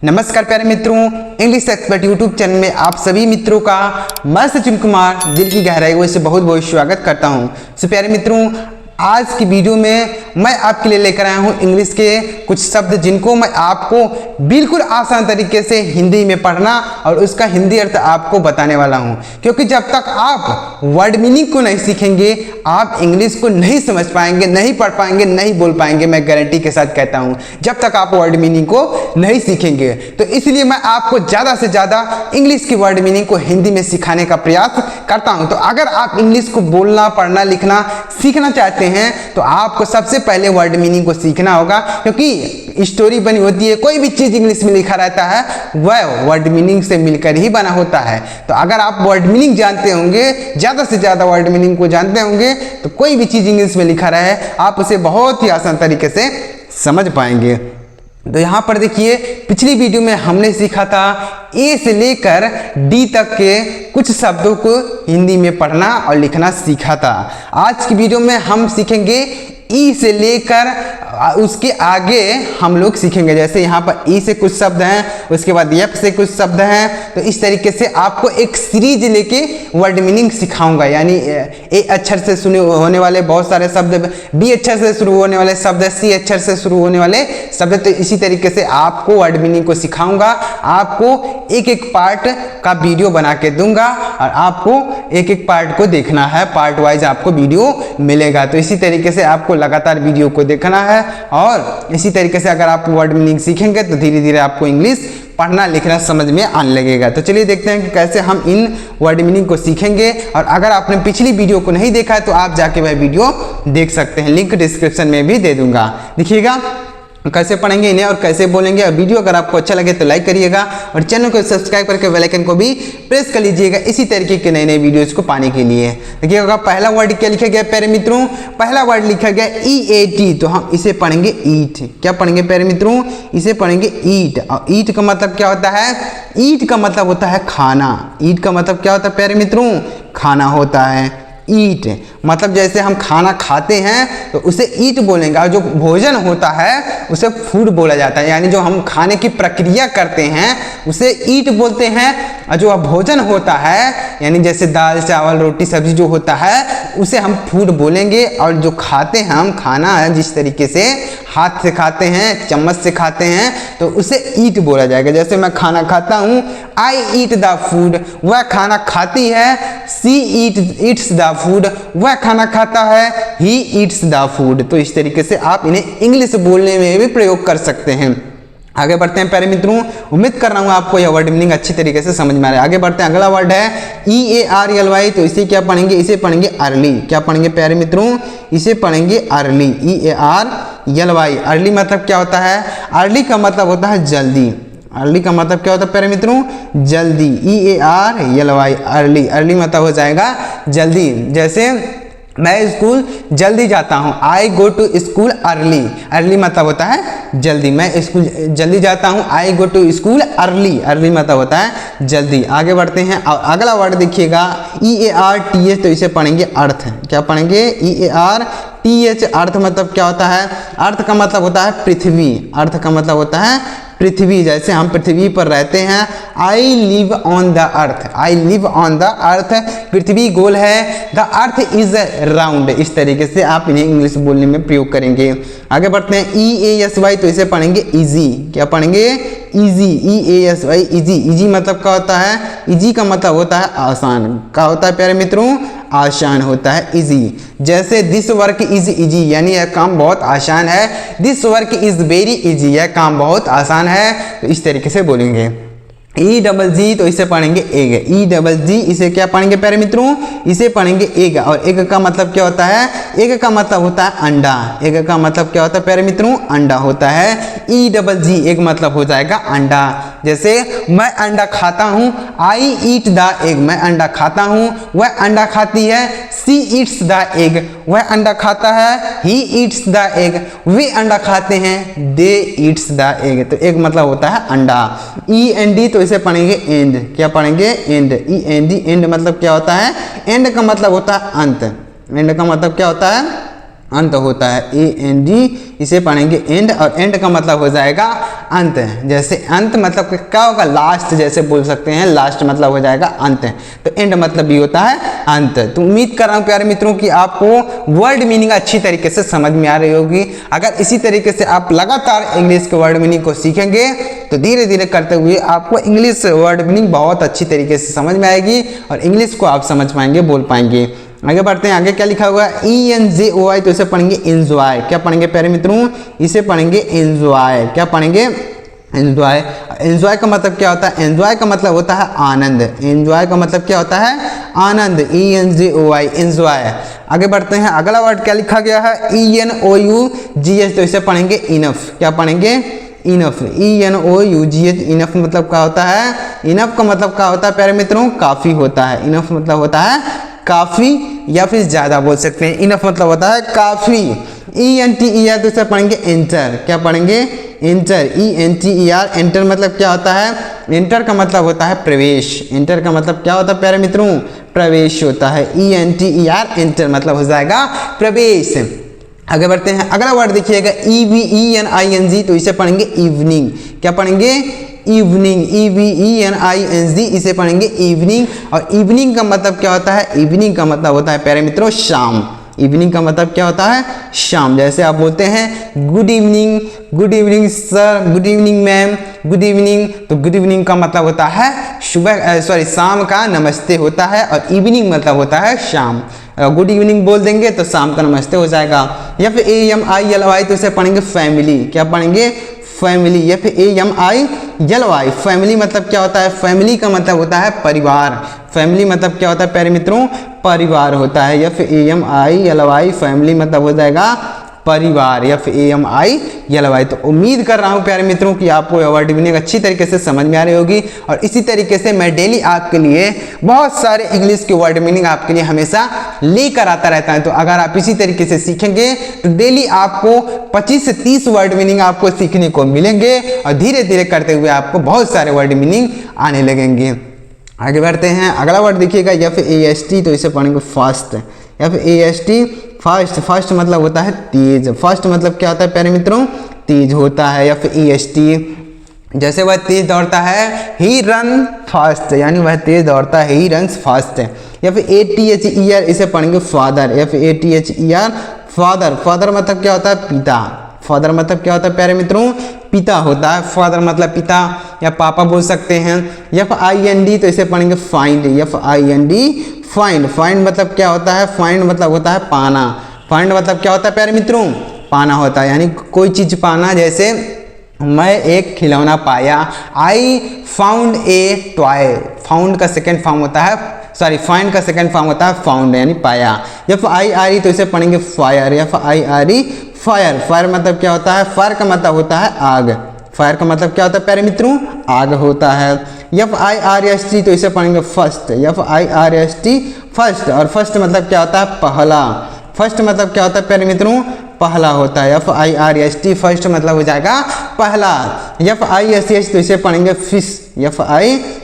नमस्कार प्यारे मित्रों, इंग्लिश एक्सपर्ट यूट्यूब चैनल में आप सभी मित्रों का मैं सचिन कुमार दिल की गहराइयों से बहुत बहुत स्वागत करता हूं। तो प्यारे मित्रों, आज की वीडियो में मैं आपके लिए लेकर आया हूं इंग्लिश के कुछ शब्द जिनको मैं आपको बिल्कुल आसान तरीके से हिंदी में पढ़ना और उसका हिंदी अर्थ आपको बताने वाला हूं। क्योंकि जब तक आप वर्ड मीनिंग को नहीं सीखेंगे आप इंग्लिश को नहीं समझ पाएंगे, नहीं पढ़ पाएंगे, नहीं बोल पाएंगे। मैं गारंटी के साथ कहता हूं, जब तक आप वर्ड मीनिंग को नहीं सीखेंगे। तो इसलिए मैं आपको ज़्यादा से ज़्यादा इंग्लिश की वर्ड मीनिंग को हिंदी में सिखाने का प्रयास करता हूं। तो अगर आप इंग्लिश को बोलना, पढ़ना, लिखना सीखना चाहते हैं तो आपको सबसे पहले वर्ड मीनिंग को सीखना होगा। क्योंकि स्टोरी बनी होती है, कोई भी चीज इंग्लिश में लिखा रहता है वह वर्ड मीनिंग से मिलकर ही बना होता है। तो अगर आप वर्ड मीनिंग जानते होंगे, ज्यादा से ज्यादा वर्ड मीनिंग को जानते होंगे, तो कोई भी चीज इंग्लिश में लिखा रहे आप उसे बहुत ही आसान तरीके से समझ पाएंगे। तो यहाँ पर देखिए, पिछली वीडियो में हमने सीखा था ए से लेकर डी तक के कुछ शब्दों को हिंदी में पढ़ना और लिखना सीखा था। आज की वीडियो में हम सीखेंगे ई से लेकर उसके आगे हम लोग सीखेंगे। जैसे यहाँ पर ई से कुछ शब्द हैं, उसके बाद एफ से कुछ शब्द हैं। तो इस तरीके से आपको एक सीरीज लेके वर्ड मीनिंग सिखाऊंगा। यानी ए अक्षर से शुरू होने वाले बहुत सारे शब्द, बी अक्षर से शुरू होने वाले शब्द, सी अक्षर से शुरू होने वाले शब्द। तो इसी तरीके से आपको वर्ड मीनिंग को सिखाऊंगा। आपको एक एक पार्ट का वीडियो बना के दूंगा और आपको एक एक पार्ट को देखना है, पार्ट वाइज आपको वीडियो मिलेगा। तो इसी तरीके से आपको लगातार वीडियो को देखना है और इसी तरीके से अगर आप वर्ड मीनिंग सीखेंगे तो धीरे धीरे आपको इंग्लिश पढ़ना लिखना समझ में आने लगेगा। तो चलिए देखते हैं कि कैसे हम इन वर्ड मीनिंग को सीखेंगे। और अगर आपने पिछली वीडियो को नहीं देखा है तो आप जाके वह वीडियो देख सकते हैं, लिंक डिस्क्रिप्शन में भी दे दूंगा। देखिएगा कैसे पढ़ेंगे इन्हें और कैसे बोलेंगे। और वीडियो अगर आपको अच्छा लगे तो लाइक करिएगा और चैनल को सब्सक्राइब करके बेल आइकन को भी प्रेस कर लीजिएगा इसी तरीके के नए नए वीडियोस को पाने के लिए। देखिएगा पहला वर्ड क्या लिखा गया प्यारे मित्रों, पहला वर्ड लिखा गया EAT। तो हम इसे पढ़ेंगे ईट। क्या पढ़ेंगे प्यारे मित्रों, इसे पढ़ेंगे ईट। और ईट का मतलब क्या होता है? ईट का मतलब होता है खाना। ईट का मतलब क्या होता है प्यारे मित्रों? खाना होता है। ईट मतलब जैसे हम खाना खाते हैं तो उसे ईट बोलेंगे, और जो भोजन होता है उसे फूड बोला जाता है। यानी जो हम खाने की प्रक्रिया करते हैं उसे ईट बोलते हैं, और जो भोजन होता है यानी जैसे दाल चावल रोटी सब्जी जो होता है उसे हम फूड बोलेंगे। और जो खाते हैं हम खाना है, जिस तरीके से हाथ से खाते हैं, चम्मच से खाते हैं, तो उसे ईट बोला जाएगा। जैसे मैं खाना खाता हूँ, आई ईट द फूड, वह खाना खाती है। सी ईट्स द फूड, वह खाना खाता है। He eats the food. तो इस तरीके से आप इन्हें इंग्लिश बोलने में भी प्रयोग कर सकते हैं। आगे बढ़ते हैं प्यारे मित्रों, उम्मीद कर रहा हूँ आपको यह वर्ड मीनिंग अच्छी तरीके से समझ में आ रहा है। आगे बढ़ते हैं, अगला वर्ड है EARLY। तो इसे क्या पढ़ेंगे? इसे पढ़ेंगे अर्ली। क्या पढ़ेंगे प्यारे मित्रों? इसे पढ़ेंगे अर्ली, EARLY। अर्ली मतलब क्या होता है? अर्ली का मतलब होता है जल्दी। अर्ली का मतलब क्या होता है प्यारे मित्रों? जल्दी। EARLY early. अर्ली मतलब हो जाएगा जल्दी। जैसे मैं स्कूल जल्दी जाता हूँ, I go to school early. Early मतलब होता है जल्दी। मैं स्कूल जल्दी जाता हूँ, I go to school early. Early मतलब होता है जल्दी। आगे बढ़ते हैं और अगला वर्ड देखिएगा EARTH। तो इसे पढ़ेंगे अर्थ। क्या पढ़ेंगे? EARTH। अर्थ मतलब क्या होता है? अर्थ का मतलब होता है पृथ्वी। अर्थ का मतलब होता है पृथ्वी। जैसे हम पृथ्वी पर रहते हैं, I live on the earth. I live on the earth. पृथ्वी गोल है, द अर्थ इज राउंड। इस तरीके से आप इन्हें इंग्लिश बोलने में प्रयोग करेंगे। आगे बढ़ते हैं EASY। तो इसे पढ़ेंगे इजी। क्या पढ़ेंगे? इजी। EASY easy. इजी मतलब क्या होता है? इजी का मतलब होता है आसान। क्या होता है प्यारे मित्रों? आसान होता है इजी। जैसे दिस वर्क इज इजी, यानी यह काम बहुत आसान है। This work is very easy, यह काम बहुत आसान है। तो इस तरीके से बोलेंगे। EGG। तो इसे पढ़ेंगे एग। EGG इसे क्या पढ़ेंगे प्यारे मित्रों? इसे पढ़ेंगे एग। और एग का मतलब क्या होता है? एग का मतलब होता है अंडा। एग का मतलब क्या होता है प्यारे मित्रों? अंडा होता है। EGG एग मतलब हो जाएगा अंडा। जैसे मैं अंडा खाता हूँ, आई ईट द एग। मैं अंडा खाता हूँ, वह अंडा खाती है। सी ईट्स द एग, वह अंडा खाता है। ही ईट्स द एग, वे अंडा खाते हैं। दे ईट्स द एग। तो एग मतलब होता है अंडा। END। तो इसे पढ़ेंगे एंड। क्या पढ़ेंगे? एंड। END। एंड मतलब क्या होता है? एंड का मतलब होता है अंत। एंड का मतलब क्या होता है? अंत होता है, AND इसे पढ़ेंगे एंड, और एंड का मतलब हो जाएगा अंत। जैसे अंत मतलब क्या होगा, लास्ट, जैसे बोल सकते हैं लास्ट मतलब हो जाएगा अंत, तो एंड मतलब भी होता है अंत। तो उम्मीद कर रहा हूँ प्यारे मित्रों कि आपको वर्ड मीनिंग अच्छी तरीके से समझ में आ रही होगी। अगर इसी तरीके से आप लगातार इंग्लिश के वर्ड मीनिंग को सीखेंगे तो धीरे धीरे करते हुए आपको इंग्लिश वर्ड मीनिंग बहुत अच्छी तरीके से समझ में आएगी और इंग्लिश को आप समझ पाएंगे, बोल पाएंगे। आगे बढ़ते हैं, आगे क्या लिखा हुआ है, ENJOY, तो इसे पढ़ेंगे एंजॉय। क्या पढ़ेंगे प्यारे मित्रों, इसे पढ़ेंगे एंजॉय। क्या पढ़ेंगे, एंजॉय। एंजॉय का मतलब क्या होता है, एंजॉय का मतलब होता है आनंद। एंजॉय का मतलब क्या होता है, आनंद, ENJOY, एंजॉय। आगे बढ़ते हैं, अगला वर्ड क्या लिखा गया है, ENOUGH, तो इसे पढ़ेंगे इनफ। क्या पढ़ेंगे, इनफ, ENOUGH, इनफ मतलब क्या होता है, इनफ का मतलब क्या होता है प्यारे मित्रों, काफी होता है। इनफ मतलब होता है काफी या फिर ज्यादा बोल सकते हैं, इनफ मतलब होता है काफी। ENTER, तो इसे पढ़ेंगे एंटर। क्या पढ़ेंगे, एंटर, ENTER, एंटर मतलब क्या होता है, एंटर का मतलब होता है प्रवेश। एंटर का मतलब क्या होता है प्यारे मित्रों, प्रवेश होता है। ENTER, एंटर मतलब हो जाएगा प्रवेश। आगे बढ़ते हैं, अगला वर्ड देखिएगा, EVENING, तो इसे पढ़ेंगे इवनिंग। क्या पढ़ेंगे, इवनिंग, EVENING, इसे पढ़ेंगे इवनिंग। और इवनिंग का मतलब क्या होता है, इवनिंग का मतलब होता है प्यारे मित्रों शाम। इवनिंग का मतलब क्या होता है, शाम। जैसे आप बोलते हैं good evening, good evening sir, good evening ma'am, good evening, तो गुड इवनिंग का मतलब होता है सुबह, शाम का नमस्ते होता है, और इवनिंग मतलब होता है शाम। गुड इवनिंग बोल देंगे तो शाम का नमस्ते हो जाएगा। या फिर AMILY, तो इसे पढ़ेंगे फैमिली। क्या पढ़ेंगे, फैमिली। या फिर AMILY, फैमिली मतलब क्या होता है, फैमिली का मतलब होता है परिवार। फैमिली मतलब क्या होता है प्यारे मित्रों, परिवार होता है। या फिर AMILY, फैमिली मतलब हो जाएगा परिवार, या फिर AMILY। तो उम्मीद कर रहा हूँ प्यारे मित्रों कि आपको यह वर्ड मीनिंग अच्छी तरीके से समझ में आ रही होगी। और इसी तरीके से मैं डेली आपके लिए बहुत सारे इंग्लिश के वर्ड मीनिंग आपके लिए हमेशा लेकर आता रहता है। तो अगर आप इसी तरीके से सीखेंगे तो डेली आपको 25 से 30 वर्ड मीनिंग आपको सीखने को मिलेंगे, और धीरे धीरे करते हुए आपको बहुत सारे वर्ड मीनिंग आने लगेंगे। आगे बढ़ते हैं, अगला वर्ड देखिएगा, या फिर AST, तो इसे पढ़ेंगे फास्ट। या फिर AST, फास्ट। फास्ट मतलब होता है तेज। फास्ट मतलब क्या होता है प्यारे मित्रों, तेज होता है। या फिर EST, जैसे वह तेज दौड़ता है, ही रन फास्ट, यानी वह तेज दौड़ता है, ही रन्स फास्ट। या फिर ATHER, इसे पढ़ेंगे फादर। या फिर ATHER, फादर। फादर मतलब क्या होता है, पिता। फादर मतलब क्या होता है प्यारे मित्रों, पिता होता है। फादर मतलब पिता या पापा बोल सकते हैं। या फिर IND, तो इसे पढ़ेंगे फाइंड। या फिर IND, फाइंड। फाइंड मतलब क्या होता है, फाइंड मतलब होता है पाना। फाइंड मतलब क्या होता है प्यारे मित्रों, पाना होता है, यानी कोई चीज पाना। जैसे मैं एक खिलौना पाया, I found a toy. Found का सेकेंड फॉर्म होता है, सॉरी, फाइंड का सेकेंड फॉर्म होता है फाउंड, यानी पाया। या फिर IRE, तो इसे पढ़ेंगे फायर। या फिर IRE, फायर। फायर मतलब क्या होता है, फायर का मतलब होता है आग। फायर का मतलब क्या होता है प्यारे मित्रों, आग होता है। या फिर IRST, तो इसे पढ़ेंगे फर्स्ट। या फिर IRST, फर्स्ट। और फर्स्ट मतलब क्या होता है, पहला। फर्स्ट मतलब क्या होता है प्यारे मित्रों, पहला होता है। या फिर IRST, फर्स्ट मतलब हो जाएगा पहला। या फिर ISH, तो इसे पढ़ेंगे फिश। या फिर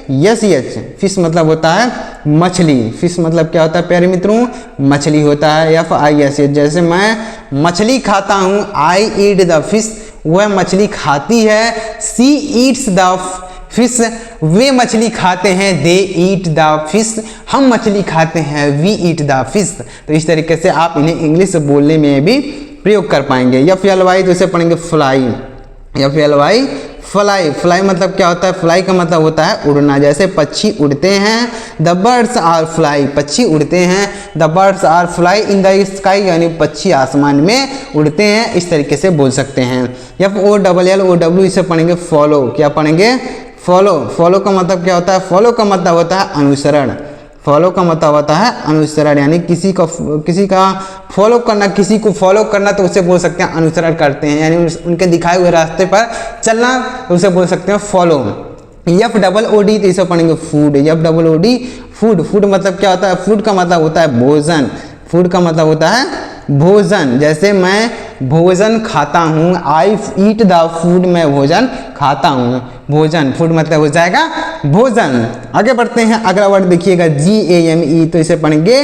ISH, फिश मतलब होता है मछली। फिश मतलब क्या होता है प्यारे मित्रों, मछली होता है। या फिर ISH, जैसे मैं मछली खाता हूँ, आई ईट द फिश, वह मछली खाती है। सी ईट्स द फिश, वे मछली खाते हैं। दे ईट द फिश, हम मछली खाते हैं। We eat the fish. तो इस तरीके से आप इन्हें इंग्लिश बोलने में भी प्रयोग कर पाएंगे। या फिर LY, तो इसे पढ़ेंगे फ्लाई। या फिर LY, फ्लाई। फ्लाई मतलब क्या होता है, फ्लाई का मतलब होता है उड़ना। जैसे पक्षी उड़ते हैं, द बर्ड्स आर फ्लाई, पक्षी उड़ते हैं। The birds are fly in the sky, यानी पक्षी आसमान में उड़ते हैं, इस तरीके से बोल सकते हैं। या फिर OLLOW, इसे पढ़ेंगे फॉलो। क्या पढ़ेंगे, फॉलो। फॉलो का मतलब क्या होता है, फॉलो का मतलब होता है अनुसरण। फॉलो का मतलब होता है अनुसरण, यानी किसी का फॉलो करना, किसी को फॉलो करना, तो उसे बोल सकते हैं अनुसरण करते हैं, यानी उनके दिखाए हुए रास्ते पर चलना, तो उसे बोल सकते हैं फॉलो। FOOD, तो इसे पढ़ेंगे फूड। FOOD, food. फूड मतलब क्या होता है, फूड का मतलब होता है भोजन। फूड का मतलब होता है भोजन। जैसे मैं भोजन खाता हूँ, आई ईट द फूड, मैं भोजन खाता हूँ। भोजन, फूड मतलब हो जाएगा भोजन। आगे बढ़ते हैं, अगला वर्ड देखिएगा GAME, तो इसे पढ़ेंगे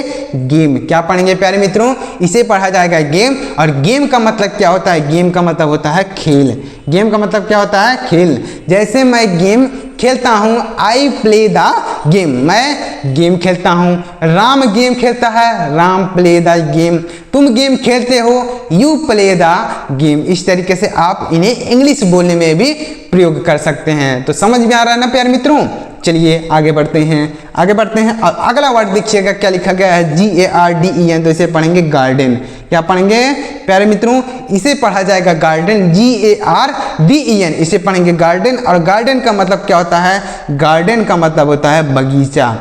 गेम। क्या पढ़ेंगे प्यारे मित्रों, इसे पढ़ा जाएगा गेम। और गेम का मतलब क्या होता है, गेम का मतलब होता है खेल। गेम का मतलब क्या होता है, खेल। जैसे मैं गेम खेलता हूँ, आई प्ले द गेम, मैं गेम खेलता हूँ। राम गेम खेलता है, राम प्ले द गेम। तुम गेम खेलते हो, यू प्ले द गेम। इस तरीके से आप इन्हें इंग्लिश बोलने में भी प्रयोग कर सकते हैं। तो समझ में आ रहा है ना प्यारे मित्रों। चलिए आगे बढ़ते हैं, आगे बढ़ते हैं। और अगला वर्ड देखिएगा क्या लिखा गया है, GARDEN, तो इसे पढ़ेंगे गार्डन। क्या पढ़ेंगे प्यारे मित्रों, इसे पढ़ा जाएगा गार्डन, GARDEN, इसे पढ़ेंगे गार्डन। और गार्डन का मतलब क्या होता है, गार्डन का मतलब होता है बगीचा।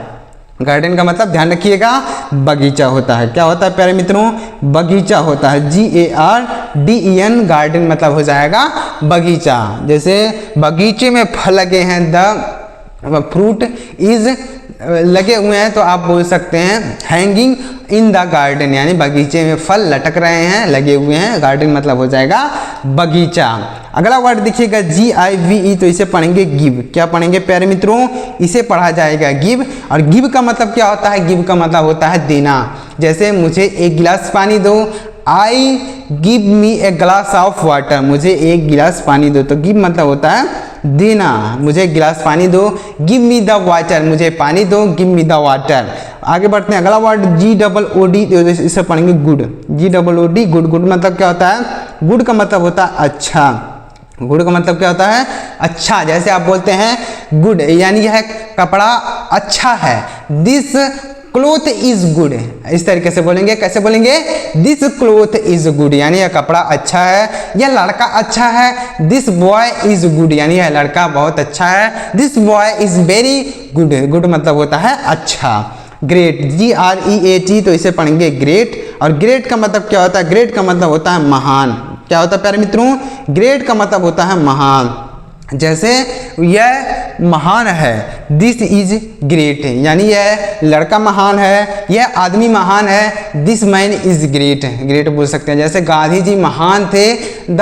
गार्डन का मतलब ध्यान रखिएगा बगीचा होता है। क्या होता है प्यारे मित्रों, बगीचा होता है, GARDEN, गार्डन मतलब हो जाएगा बगीचा। जैसे बगीचे में फल लगे हैं, द फ्रूट इज लगे हुए हैं, तो आप बोल सकते हैं हैंगिंग इन द गार्डन, यानी बगीचे में फल लटक रहे हैं, लगे हुए हैं। गार्डन मतलब हो जाएगा बगीचा। अगला वर्ड देखिएगा GIVE, तो इसे पढ़ेंगे गिव। क्या पढ़ेंगे प्यारे मित्रों, इसे पढ़ा जाएगा गिव। और गिव का मतलब क्या होता है, गिव का मतलब होता है देना। जैसे मुझे एक गिलास पानी दो, I give me a glass of water, मुझे एक गिलास पानी दो। तो गिव मतलब होता है देना, मुझे एक गिलास पानी दो। गिव मी द वाटर, मुझे पानी दो, गिव मी द वाटर। आगे बढ़ते हैं, अगला वर्ड GOOD, इसे पढ़ेंगे गुड। GOOD, good. गुड मतलब क्या होता है, गुड का मतलब होता है अच्छा। गुड का मतलब क्या होता है, अच्छा। जैसे आप बोलते हैं गुड, यानी यह कपड़ा अच्छा है। दिस क्लोथ इज गुड, इस तरीके से बोलेंगे। कैसे बोलेंगे, दिस क्लोथ इज गुड, यानी यह कपड़ा अच्छा है, यह लड़का अच्छा है। दिस बॉय इज गुड, यानी यह लड़का बहुत अच्छा है। This boy is very good, good मतलब होता है अच्छा। ग्रेट, GREAT, तो इसे पढ़ेंगे ग्रेट। और ग्रेट का मतलब क्या होता है, ग्रेट का मतलब होता है महान। क्या होता है प्यारे मित्रों, ग्रेट का मतलब होता है महान। जैसे यह महान है, दिस इज ग्रेट, यानी यह लड़का महान है, यह आदमी महान है। This man is great, great बोल सकते हैं। जैसे गांधी जी महान थे, the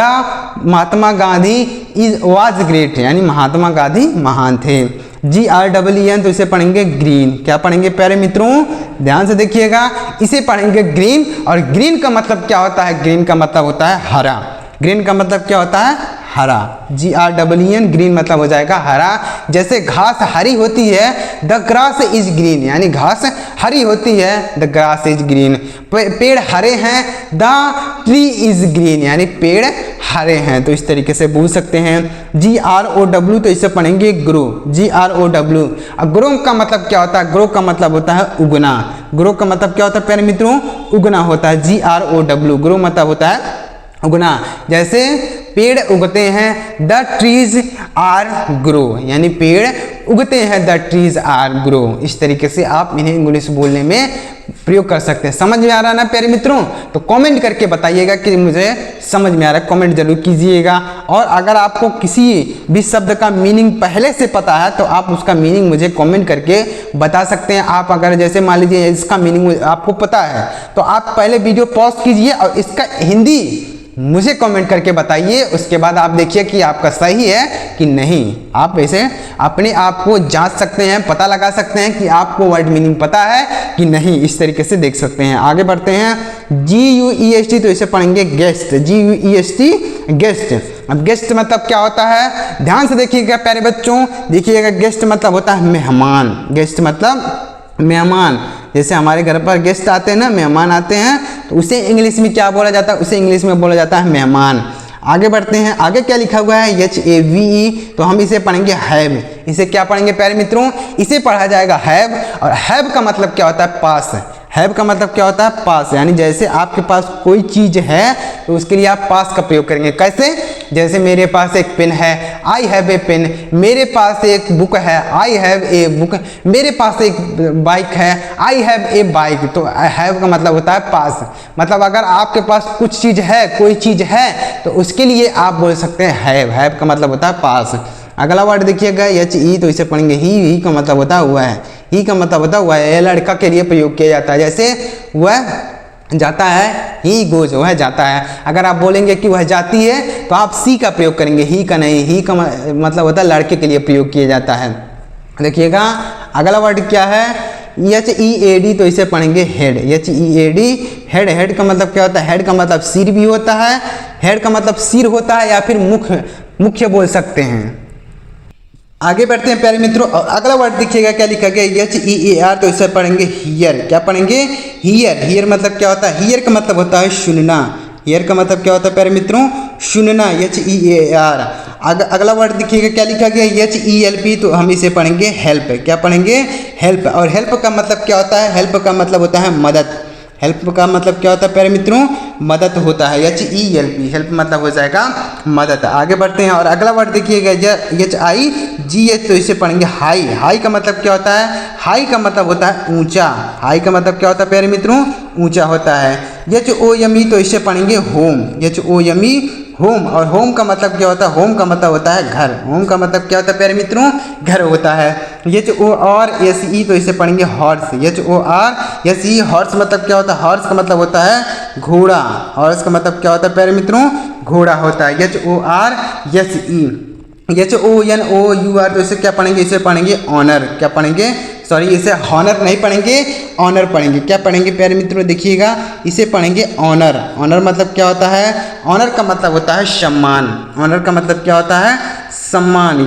Mahatma Gandhi is was great, यानी महात्मा गांधी महान थे। GREEN, तो इसे पढ़ेंगे ग्रीन। क्या पढ़ेंगे प्यारे मित्रों, ध्यान से देखिएगा, इसे पढ़ेंगे ग्रीन। और ग्रीन का मतलब क्या होता है, ग्रीन का मतलब होता है हरा। ग्रीन का मतलब क्या होता है, हरा। GREEN, ग्रीन मतलब हो जाएगा हरा। जैसे घास हरी होती है, द ग्रास इज ग्रीन, यानी घास हरी होती है, द ग्रास इज ग्रीन। पेड़ हरे हैं, द ट्री इज ग्रीन, यानी पेड़ हरे हैं। तो इस तरीके से बोल सकते हैं। GROW, तो इसे पढ़ेंगे ग्रो। GROW। अब ग्रो का मतलब क्या होता है, ग्रो का मतलब होता है उगना। ग्रो का मतलब क्या होता है प्यारे मित्रों, उगना होता है। GROW, ग्रो मतलब होता है उगना। जैसे पेड़ उगते हैं, द ट्रीज आर ग्रो, यानी पेड़ उगते हैं, द ट्रीज आर ग्रो। इस तरीके से आप इन्हें इंग्लिश बोलने में प्रयोग कर सकते हैं। समझ में आ रहा है ना प्यारे मित्रों, तो कमेंट करके बताइएगा कि मुझे समझ में आ रहा है, कमेंट जरूर कीजिएगा। और अगर आपको किसी भी शब्द का मीनिंग पहले से पता है, तो आप उसका मीनिंग मुझे कमेंट करके बता सकते हैं। आप अगर जैसे मान लीजिए इसका मीनिंग आपको पता है, तो आप पहले वीडियो पॉज कीजिए और इसका हिंदी मुझे कमेंट करके बताइए। उसके बाद आप देखिए कि आपका सही है कि नहीं। आप वैसे अपने आप को जांच सकते हैं, पता लगा सकते हैं कि आपको वर्ड मीनिंग पता है कि नहीं। इस तरीके से देख सकते हैं। आगे बढ़ते हैं, GUEST, तो इसे पढ़ेंगे गेस्ट। GUEST, guest. अब गेस्ट मतलब क्या होता है, ध्यान से देखिएगा प्यारे बच्चों, देखिएगा गेस्ट मतलब होता है मेहमान। गेस्ट मतलब मेहमान। जैसे हमारे घर पर गेस्ट आते हैं ना, मेहमान आते हैं, तो उसे इंग्लिश में क्या बोला जाता है, उसे इंग्लिश में बोला जाता है मेहमान। आगे बढ़ते हैं, आगे क्या लिखा हुआ है, HAVE, तो हम इसे पढ़ेंगे हैव। इसे क्या पढ़ेंगे प्यारे मित्रों, इसे पढ़ा जाएगा हैव। और हैव का मतलब क्या होता है, पास। हैव का मतलब क्या होता है, पास, यानी जैसे आपके पास कोई चीज़ है तो उसके लिए आप पास का प्रयोग करेंगे। कैसे, जैसे मेरे पास एक पेन है, आई हैव ए पेन। मेरे पास एक बुक है, आई हैव ए बुक। मेरे पास एक बाइक है, आई हैव ए बाइक। तो हैव का मतलब होता है पास। मतलब अगर आपके पास कुछ चीज़ है, कोई चीज़ है, तो उसके लिए आप बोल सकते हैं हैव। हैव का मतलब होता है पास। अगला वर्ड देखिएगा HE, तो इसे पढ़ेंगे ही का मतलब होता है हुआ है। ही का मतलब होता है हुआ है, लड़का के लिए प्रयोग किया जाता है। जैसे वह जाता है, ही गोज, वह जाता है। अगर आप बोलेंगे कि वह जाती है, तो आप सी का प्रयोग करेंगे, ही का नहीं। ही का मतलब होता है लड़के के लिए प्रयोग किया जाता है। देखिएगा अगला वर्ड क्या है, HEAD, तो इसे पढ़ेंगे हेड। HEAD, head. हेड का मतलब क्या होता है? हेड का मतलब सिर भी होता है, हेड का मतलब सिर होता है या फिर मुख्य बोल सकते हैं। आगे बढ़ते हैं प्यारे मित्रों, और अगला वर्ड देखिएगा क्या लिखा गया, HEAR, तो इसे पढ़ेंगे हियर। क्या पढ़ेंगे? हियर। हियर मतलब क्या होता है? हियर का मतलब होता है सुनना। हियर का मतलब क्या होता है प्यारे मित्रों? सुनना, HEAR। अगला वर्ड देखिएगा क्या लिखा गया, HELP, तो हम इसे पढ़ेंगे हेल्प। क्या पढ़ेंगे? हेल्प। और हेल्प का मतलब क्या होता है? हेल्प का मतलब होता है मदद। हेल्प का मतलब क्या होता है प्यारे मित्रों? मदद होता है, HELP। हेल्प मतलब हो जाएगा मदद। आगे बढ़ते हैं और अगला वर्ड देखिएगा HIGH, तो इसे पढ़ेंगे हाई। हाई का मतलब क्या होता है? हाई का मतलब होता है ऊंचा। हाई का मतलब क्या होता है प्यारे मित्रों? ऊंचा होता है। HOME, तो इसे पढ़ेंगे होम। HOME, home. और होम का मतलब क्या होता है? होम का मतलब होता है घर। होम का मतलब क्या होता है प्यारे मित्रों? घर होता है। HORSE, तो इसे पढ़ेंगे हॉर्स। HORSE, हॉर्स मतलब क्या होता है? हॉर्स का मतलब होता है घोड़ा। हॉर्स का मतलब क्या होता है प्यारे मित्रों? घोड़ा होता है। HORSE। HONOUR, तो इसे क्या पढ़ेंगे? इसे पढ़ेंगे ऑनर। क्या पढ़ेंगे? सॉरी, इसे हॉनर नहीं पढ़ेंगे, ऑनर पढ़ेंगे। क्या पढ़ेंगे प्यारे मित्रों? देखिएगा, इसे पढ़ेंगे ऑनर। ऑनर मतलब क्या होता है? ऑनर का मतलब होता है सम्मान। ऑनर का मतलब क्या होता है? सम्मान।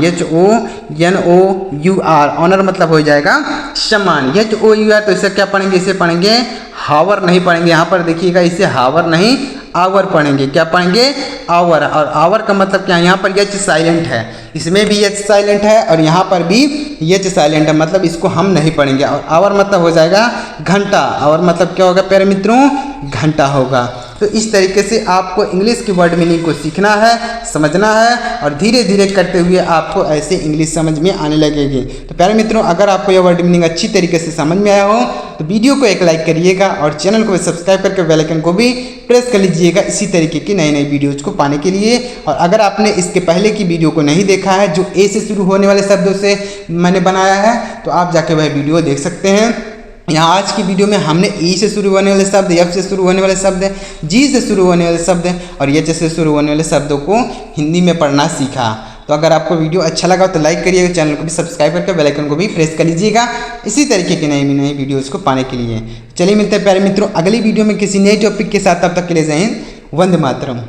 HONOUR, ऑनर मतलब हो जाएगा सम्मान। HOUR, तो इसे क्या पढ़ेंगे? इसे पढ़ेंगे हावर नहीं पढ़ेंगे। यहाँ पर देखिएगा, इसे हावर नहीं आवर पढ़ेंगे। क्या पढ़ेंगे? आवर। और आवर का मतलब क्या है? यहाँ पर H साइलेंट है, इसमें भी H साइलेंट है और यहाँ पर भी H साइलेंट है, मतलब इसको हम नहीं पढ़ेंगे। और आवर मतलब हो जाएगा घंटा। आवर मतलब क्या होगा प्यारे मित्रों? घंटा होगा। तो इस तरीके से आपको इंग्लिश की वर्ड मीनिंग को सीखना है, समझना है, और धीरे धीरे करते हुए आपको ऐसे इंग्लिश समझ में आने लगेगी। तो प्यारे मित्रों, अगर आपको यह वर्ड मीनिंग अच्छी तरीके से समझ में आया हो तो वीडियो को एक लाइक करिएगा और चैनल को सब्सक्राइब करके बेल आइकन को भी प्रेस कर लीजिएगा इसी तरीके की नई नई वीडियोज़ को पाने के लिए। और अगर आपने इसके पहले की वीडियो को नहीं देखा है, जो ए से शुरू होने वाले शब्दों से मैंने बनाया है, तो आप जाके वह वीडियो देख सकते हैं। यहाँ आज की वीडियो में हमने ई से शुरू होने वाले शब्द, एफ से शुरू होने वाले शब्द, जी से शुरू होने वाले शब्द और एच से शुरू होने वाले शब्दों को हिंदी में पढ़ना सीखा। तो अगर आपको वीडियो अच्छा लगा तो लाइक करिएगा, चैनल को भी सब्सक्राइब करके बेल आइकन को भी प्रेस कर लीजिएगा इसी तरीके की नई नई वीडियोज़ को पाने के लिए। चलिए मिलते हैं प्यारे मित्रों अगली वीडियो में किसी नए टॉपिक के साथ। तब तक के लिए जय हिंद, वंदे मातरम।